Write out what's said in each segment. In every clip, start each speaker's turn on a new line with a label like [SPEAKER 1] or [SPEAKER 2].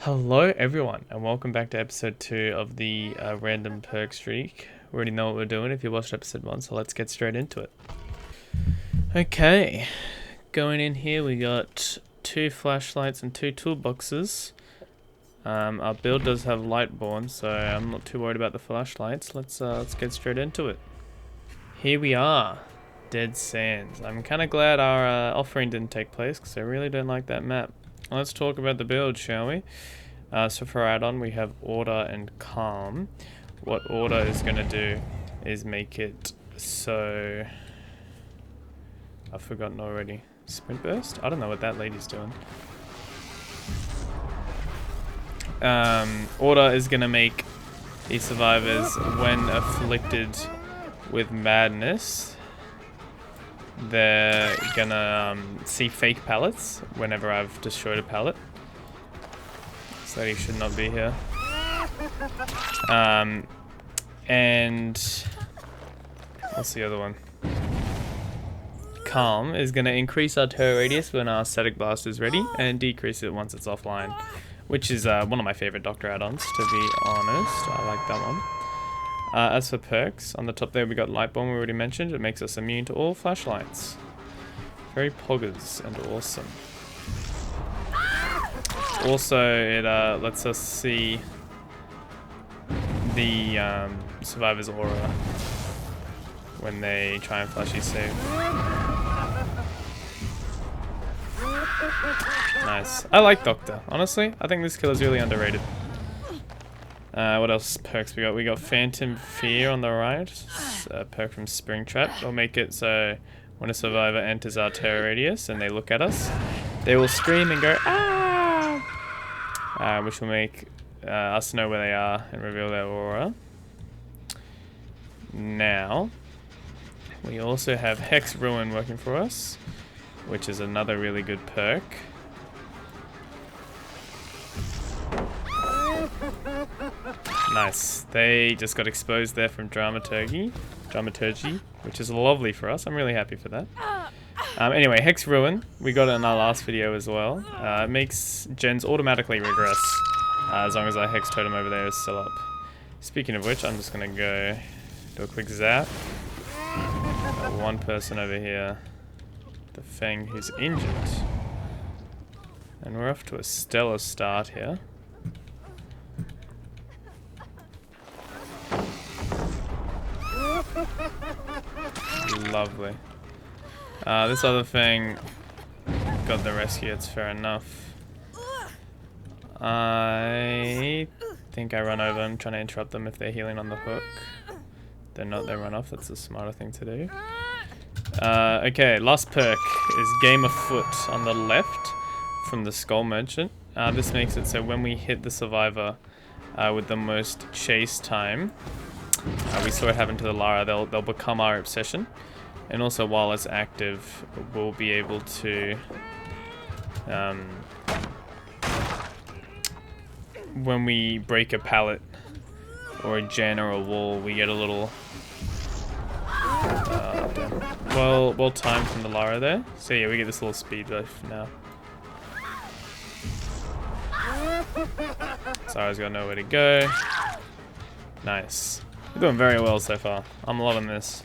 [SPEAKER 1] Hello everyone and welcome back to episode 2 of the random perk streak. We already know what we're doing if you watched episode 1, so let's get straight into it. Okay, going in here we got 2 flashlights and 2 toolboxes. Our build does have Lightborn, so I'm not too worried about the flashlights. Let's get straight into it. Here we are, Dead Sands. I'm kind of glad our offering didn't take place because I really don't like that map. Let's talk about the build, shall we? So for our add-on, we have Order and Calm. What Order is going to do is make it so... I've forgotten already. Sprint Burst? I don't know what that lady's doing. Order is going to make these survivors, when afflicted with madness, they're gonna see fake pallets whenever I've destroyed a pallet. So he should not be here. And what's the other one? Calm is gonna increase our terror radius when our static blast is ready, and decrease it once it's offline, which is one of my favorite Doctor add-ons, to be honest. I like that one. As for perks, on the top there we got Lightborn, we already mentioned. It makes us immune to all flashlights. Very poggers and awesome. Also, it lets us see the survivor's aura when they try and flashy save. Nice. I like Doctor, honestly. I think this kill is really underrated. What else perks we got? We got Phantom Fear on the right. A perk from Springtrap. It'll make it so when a survivor enters our terror radius and they look at us, they will scream and go, ah! Which will make us know where they are and reveal their aura. Now, we also have Hex Ruin working for us, which is another really good perk. Nice. They just got exposed there from Dramaturgy, which is lovely for us. I'm really happy for that. Anyway, Hex Ruin, we got it in our last video as well. It makes gens automatically regress as long as our Hex Totem over there is still up. Speaking of which, I'm just going to go do a quick zap. Got one person over here, the Feng, who's injured. And we're off to a stellar start here. Lovely. This other thing got the rescue, it's fair enough. I think I run over them, trying to interrupt them if they're healing on the hook. They're not, they run off, that's the smarter thing to do. Okay, last perk is Game Afoot on the left from the Skull Merchant. This makes it so when we hit the survivor with the most chase time, we saw it happen to the Lara, they'll become our obsession. And also while it's active, we'll be able to, when we break a pallet or a gen or a wall, we get a little, well timed from the Lara there. So yeah, we get this little speed buff now. Zara's got nowhere to go. Nice. We're doing very well so far. I'm loving this.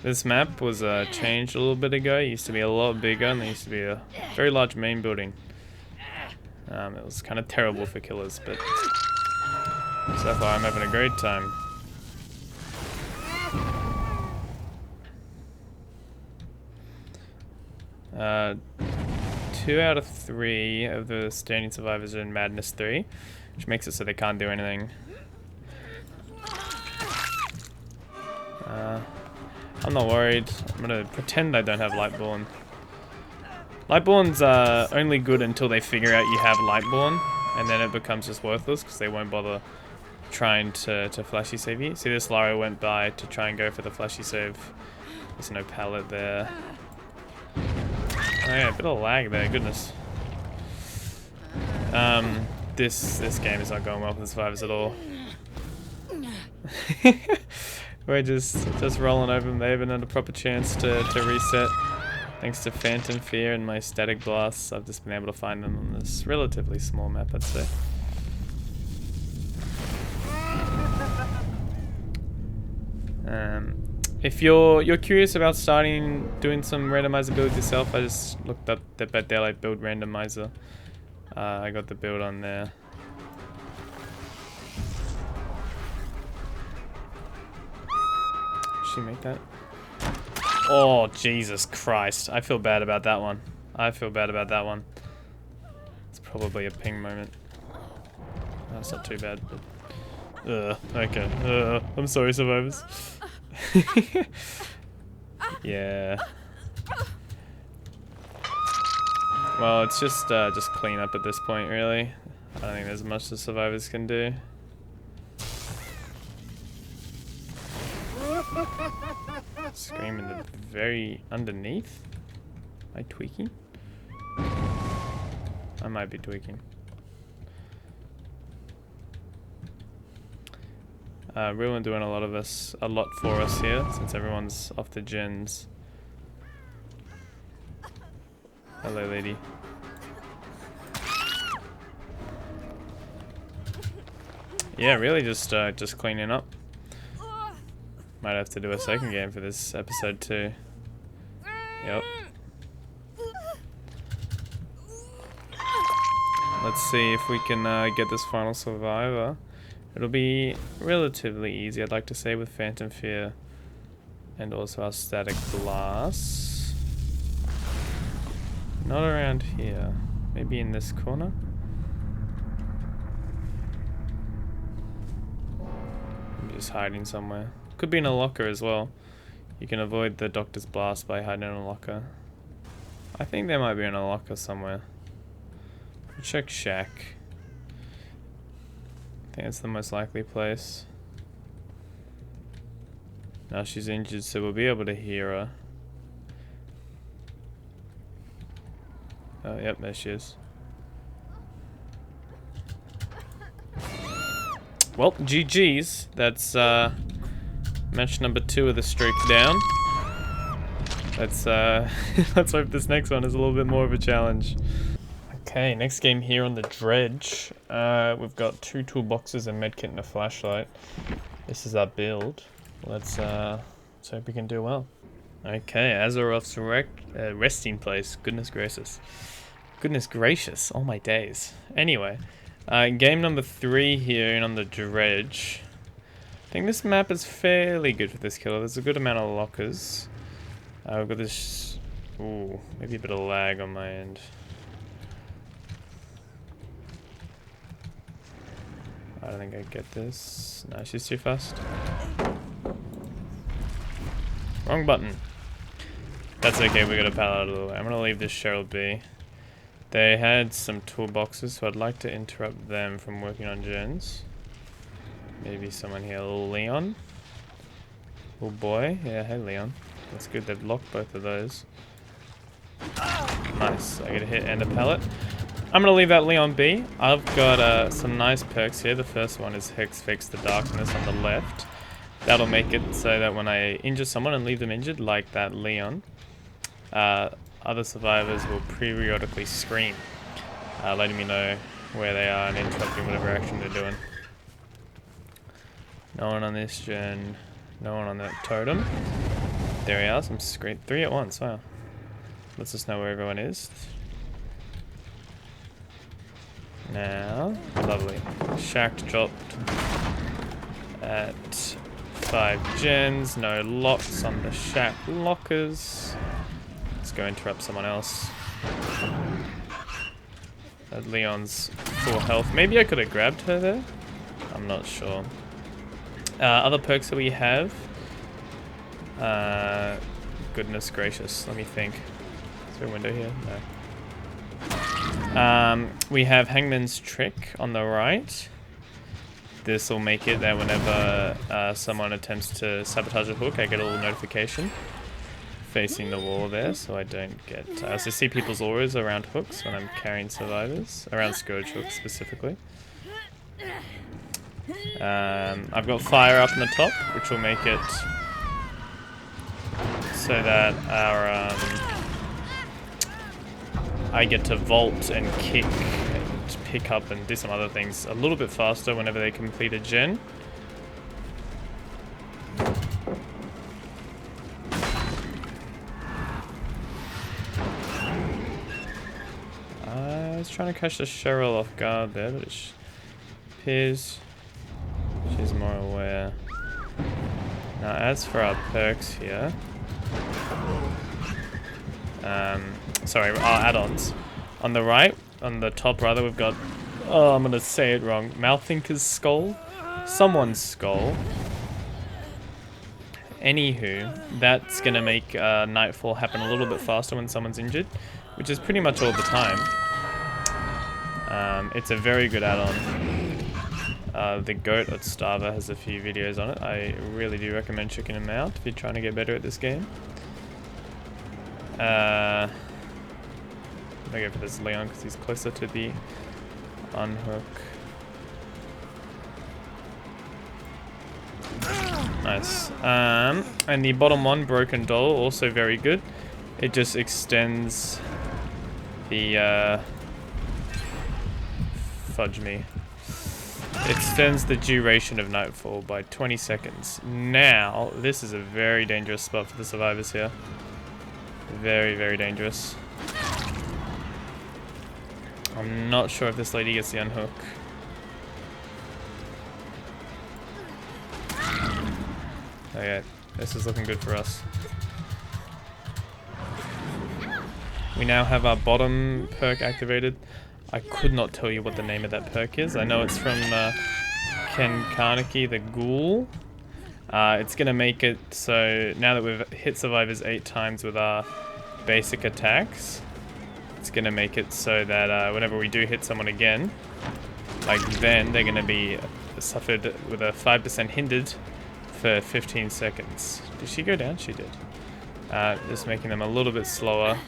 [SPEAKER 1] This map was changed a little bit ago. It used to be a lot bigger and there used to be a very large main building. It was kind of terrible for killers, but so far I'm having a great time. Uh, 2 out of 3 of the standing survivors are in Madness 3, which makes it so they can't do anything. I'm not worried. I'm gonna pretend I don't have Lightborn. Lightborn's only good until they figure out you have Lightborn, and then it becomes just worthless because they won't bother trying to flashy save you. See, this Lara went by to try and go for the flashy save. There's no pallet there. Oh yeah, a bit of lag there, goodness. This game is not going well for the survivors at all. We're just rolling over them. They haven't had a proper chance to reset. Thanks to Phantom Fear and my static blasts, I've just been able to find them on this relatively small map, I'd say. If you're curious about doing some randomizer builds yourself, I just looked up the Dead by Daylight build randomizer. I got the build on there. Did she make that? Oh, Jesus Christ. I feel bad about that one. It's probably a ping moment. That's not too bad. But okay. I'm sorry, survivors. Yeah. Well, it's just clean up at this point, really. I don't think there's much the survivors can do. Screaming the very underneath? Am I tweaking? I might be tweaking. Ruin doing a lot for us here, since everyone's off the gens. Hello, lady. Yeah, really just cleaning up. Might have to do a second game for this episode too. Yep. Let's see if we can get this final survivor. It'll be relatively easy, I'd like to say, with Phantom Fear and also our static blast. Not around here. Maybe in this corner? Maybe just hiding somewhere. Could be in a locker as well. You can avoid the doctor's blast by hiding in a locker. I think they might be in a locker somewhere. Check shack. I think it's the most likely place. Now she's injured, so we'll be able to hear her. Oh, yep, there she is. Well, GG's. That's match number 2 of the streak down. Let's let's hope this next one is a little bit more of a challenge. Okay, next game here on the dredge. We've got 2 toolboxes, a medkit, and a flashlight. This is our build. Let's hope we can do well. Okay, Azeroth's resting place. Goodness gracious. Goodness gracious. Oh my days. Anyway, game number 3 here and on the dredge. I think this map is fairly good for this killer. There's a good amount of lockers. We've got this... Ooh, maybe a bit of lag on my end. I don't think I get this. No, she's too fast. Wrong button. That's okay, we got a pal out of the way. I'm gonna leave this Cheryl be. They had some toolboxes, so I'd like to interrupt them from working on gens. Maybe someone here, little Leon. Little boy. Yeah, hey Leon. That's good, they've locked both of those. Nice, I get a hit and a pellet. I'm gonna leave that Leon be. I've got some nice perks here. The first one is Hex Fix the Darkness on the left. That'll make it so that when I injure someone and leave them injured, like that Leon, other survivors will periodically scream, letting me know where they are and interrupting whatever action they're doing. No one on this gen, no one on that totem. There we are, some scream. 3 at once, wow. Lets us know where everyone is. Now, lovely. Shack dropped at 5 gens, no locks on the shack lockers. Let's go interrupt someone else. That Leon's full health. Maybe I could have grabbed her there? I'm not sure. Other perks that we have. Goodness gracious, let me think. Is there a window here? No. We have Hangman's Trick on the right. This will make it that whenever someone attempts to sabotage a hook, I get a little notification facing the wall there, so I don't get... I also see people's auras around hooks when I'm carrying survivors, around Scourge hooks specifically. I've got fire up on the top, which will make it so that our I get to vault and kick and pick up and do some other things a little bit faster whenever they complete a gen. I was trying to catch the Cheryl off guard there, but it appears she's more aware. Now, as for our perks here, sorry, our add-ons. On the right, on the top rather, we've got, oh, I'm gonna say it wrong, Malthinker's skull? Someone's skull. Anywho, that's gonna make Nightfall happen a little bit faster when someone's injured, which is pretty much all the time. It's a very good add-on. The GOAT Otzdarva has a few videos on it. I really do recommend checking them out if you're trying to get better at this game. I'm gonna go for this Leon because he's closer to the unhook. Nice. And the bottom one, Broken Doll, also very good. It just extends the fudge me. It extends the duration of Nightfall by 20 seconds. Now, this is a very dangerous spot for the survivors here. Very, very dangerous. I'm not sure if this lady gets the unhook. Okay, this is looking good for us. We now have our bottom perk activated. I could not tell you what the name of that perk is. I know it's from Ken Carnegie, the Ghoul. It's going to make it so now that we've hit survivors 8 times with our basic attacks, it's going to make it so that whenever we do hit someone again, like then, they're going to be suffered with a 5% hindered for 15 seconds. Did she go down? She did. Just making them a little bit slower.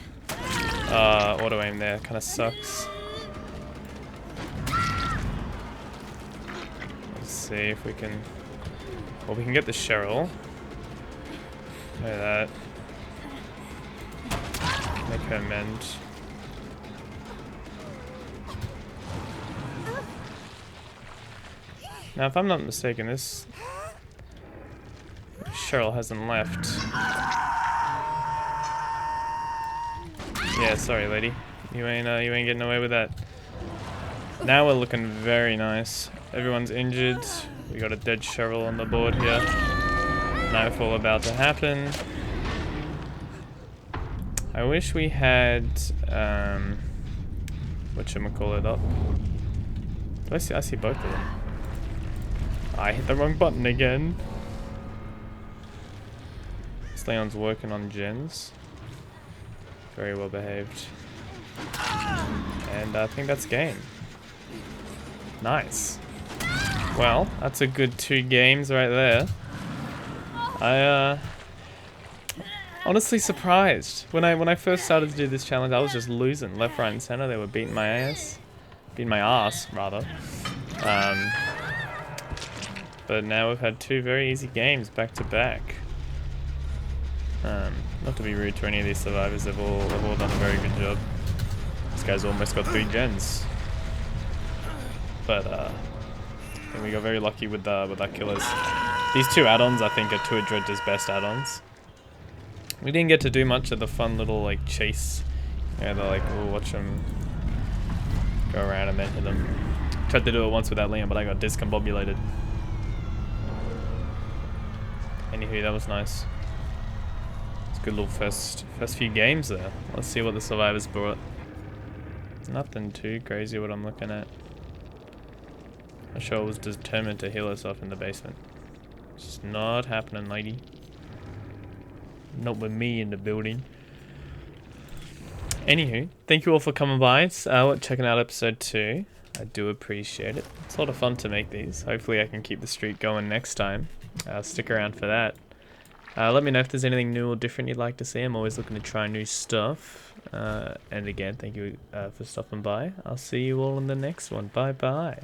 [SPEAKER 1] Auto aim there kind of sucks. Let's see if we can... Well, we can get the Cheryl. Look at that. Make her mend. Now, if I'm not mistaken, this Cheryl hasn't left. Yeah, sorry, lady. You ain't getting away with that. Now we're looking very nice. Everyone's injured. We got a dead Cheryl on the board here. Nightfall about to happen. I wish we had whatchamacallit up. Do I see both of them? I hit the wrong button again. This Leon's working on gens. Very well behaved. And I think that's game. Nice. Well, that's a good 2 games right there. I honestly surprised. When I first started to do this challenge, I was just losing left, right, and center. They were beating my ass. Beating my ass, rather. But now we've had 2 very easy games back to back. Not to be rude to any of these survivors, they've all done a very good job. This guy's almost got 3 gens. But I think we got very lucky with our killers. These 2 add-ons I think are 2 of Dredge's best add-ons. We didn't get to do much of the fun little like chase. Yeah, they're like, we'll watch them go around and then hit them. Tried to do it once with that Liam, but I got discombobulated. Anywho, that was nice. It's a good little first few games there. Let's see what the survivors brought. Nothing too crazy what I'm looking at. I sure was determined to heal us off in the basement. It's just not happening, lady. Not with me in the building. Anywho, thank you all for coming by. Checking out episode 2. I do appreciate it. It's a lot of fun to make these. Hopefully I can keep the streak going next time. Stick around for that. Let me know if there's anything new or different you'd like to see. I'm always looking to try new stuff. And again, thank you for stopping by. I'll see you all in the next one. Bye bye.